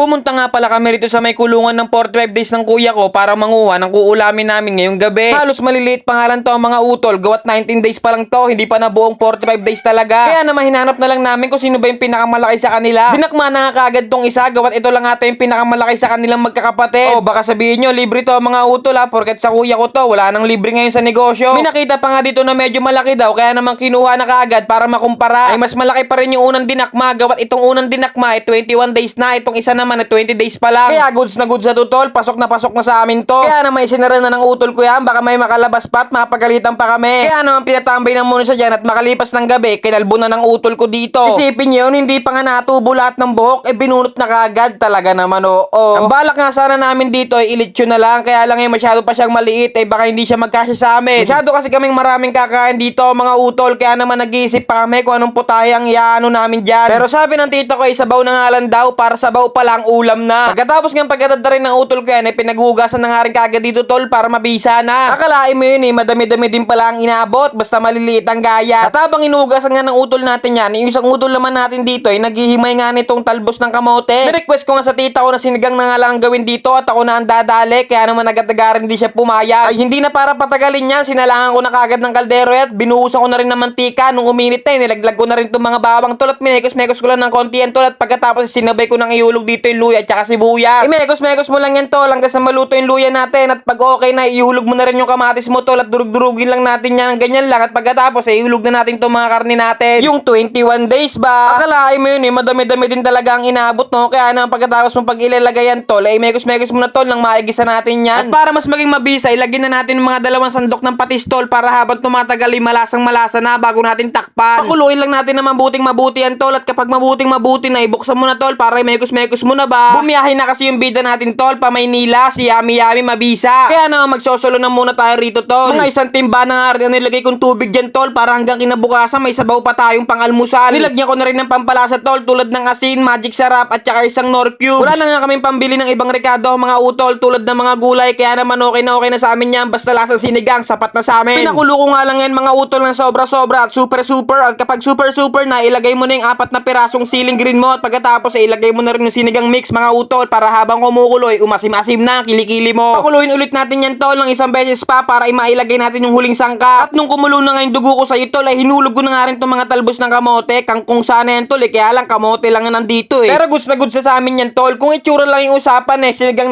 Pumunta nga pala kami rito sa may kulungan ng 45 days ng kuya ko para manguha ng kuulamin namin ngayong gabi. Halos maliliit pa nga lang to ang mga utol, gawat 19 days pa lang to, hindi pa na buong 45 days talaga. Kaya naman hinanap na lang namin kung sino ba yung pinakamalaki sa kanila. Dinakma na nga kagad tong isa, gawat ito lang ata yung pinakamalaki sa kanilang magkakapatid. O baka sabihin nyo, libre to mga utol ha, porket sa kuya ko to, wala nang libre ngayon sa negosyo. May nakita pa nga dito na medyo malaki daw, kaya naman kinuha na kagad para makumpara. Ay mas malaki pa rin yung unang dinakma, gawat itong unang dinakma ay 21 days na, itong isa naman ay 20 days pa lang. Kaya goods na tutol, pasok na sa amin to. Kaya naman isinara na ng utol ko yan, baka may makalabas pa at mapagalitan pa kami. Kaya naman pinatambay na muna siya dyan at makalipas ng gabi, kinalbo na ng utol ko dito. Isipin nyo yun, hindi pa nga natubo lahat ng buhok, binunot na kagad talaga naman oo. Ang balak nga sana namin dito ay ilitsyo na lang, kaya lang masyado pa siyang maliit baka hindi siya magkasya sa amin. Masyado kasi kaming maraming kakain dito mga utol, kaya naman nag-iisip pa kami kung anong putahe ang iaano namin dyan. Pero sabi ng tito ko ay sabaw na nga lang daw, para sabaw pa lang ulam na. Pagkatapos ng pagkatad rin ng utol ko yan ay pinaghugasan na nga rin kagad dito tol para mabisa na. Akalain mo yun madami-dami din pala ang inabot, basta maliliit ang gaya. At habang inugasan nga ng utol natin yan, yung isang utol naman natin dito ay naghihimay nga nitong talbos ng kamote. Ni-request ko nga sa tita ko na sinigang na nga lang ang gawin dito at ako na ang dadali, kaya naman agad-agaran di siya pumayag. Ay hindi na para patagalin yan, sinalangan ko na kagad ng kaldero at binuhusan ko na rin ng mantika. Nung uminit na nilaglag ko na rin itong mga bawang tol at minekos-mekos ko lang ng konti yan tol, at pagkatapos sinabay ko nang ihulog dito yung luya at saka sibuyas. Imekos-mekos mo lang yan tol hanggang sa maluto yung luya natin, at pag okay na ihulog mo na rin yung kamatis mo tol at durug-durugin lang natin yan ng ganyan lang, at pagkatapos ihulog na natin itong mga karne natin. Yung 21 days ba? Akalain mo yun madami-dami din talaga ang inabot no, kaya naman pagkatapos mo pag ilalagay yan tol ay mekos-mekos mo na tol nang maigisa natin yan. At para mas maging mabisa ilagyan na natin mga 2 sandok ng patis tol para habang tumatagal ay malasang-malasa na bago natin takpan. Pakuluin lang natin na mabuting mabuti yan tol, at kapag mabuting mabuti na ibuksan mo na tol para mekos-mekos mo na ba. Bumiyahe na kasi yung bida natin tol pa Maynila, si Yami Yami Mabisa. Kaya naman magsosolo na muna tayo rito tol. Mga isang timba na nga rin nilagay kong tubig dyan tol para hanggang kinabukasan may sabaw pa tayong pangalmusal. Nilagyan ko na rin ng pampalasa tol tulad ng asin, magic sarap at saka isang Nor Cubes. Wala na nga kaming pambili ng ibang rekado mga utol tulad ng mga gulay, kaya naman okay na sa amin yan, basta lasang sinigang sapat na sa amin. Pinakulo ko nga lang yan mga utol ng sobra-sobra at super at kapag super na ilagay mo na yung 4 na pirasong siling green mo, at pagkatapos ilagay mo na rin yung sinigang mix mga utol para habang kumukulo umasim-asim na kilikili mo. Pakuluin ulit natin yan tol ng isang beses pa para mailagay natin yung huling sangkap. At nung kumulo na nga yung dugo ko sa tol ay hinulog ko na nga rin itong mga talbos ng kamote, kangkong sana yan tol kaya lang kamote lang na nandito Pero goods na goods sa amin yan tol, kung itsura lang yung usapan sinigang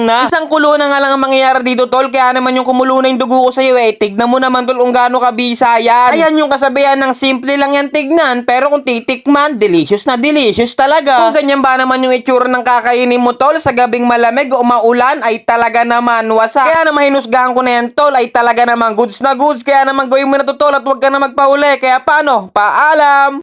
na. Isang kulo na nga lang ang mangyayari dito tol, kaya naman yung kumulo na yung dugo ko sa iyo tignan mo naman tol kung gaano kabisa yan. Ayan yung kasabihan ng simple lang yan tignan, pero kung titikman delicious na delicious talaga. Kung ganyan ba naman yung itsura ng kakainin mo tol sa gabing malamig o maulan ay talaga naman wasak. Kaya naman hinusgahan ko na yan tol ay talaga naman goods na goods, kaya naman gawin mo na to tol at huwag ka na magpahuli. Kaya paano? Paalam!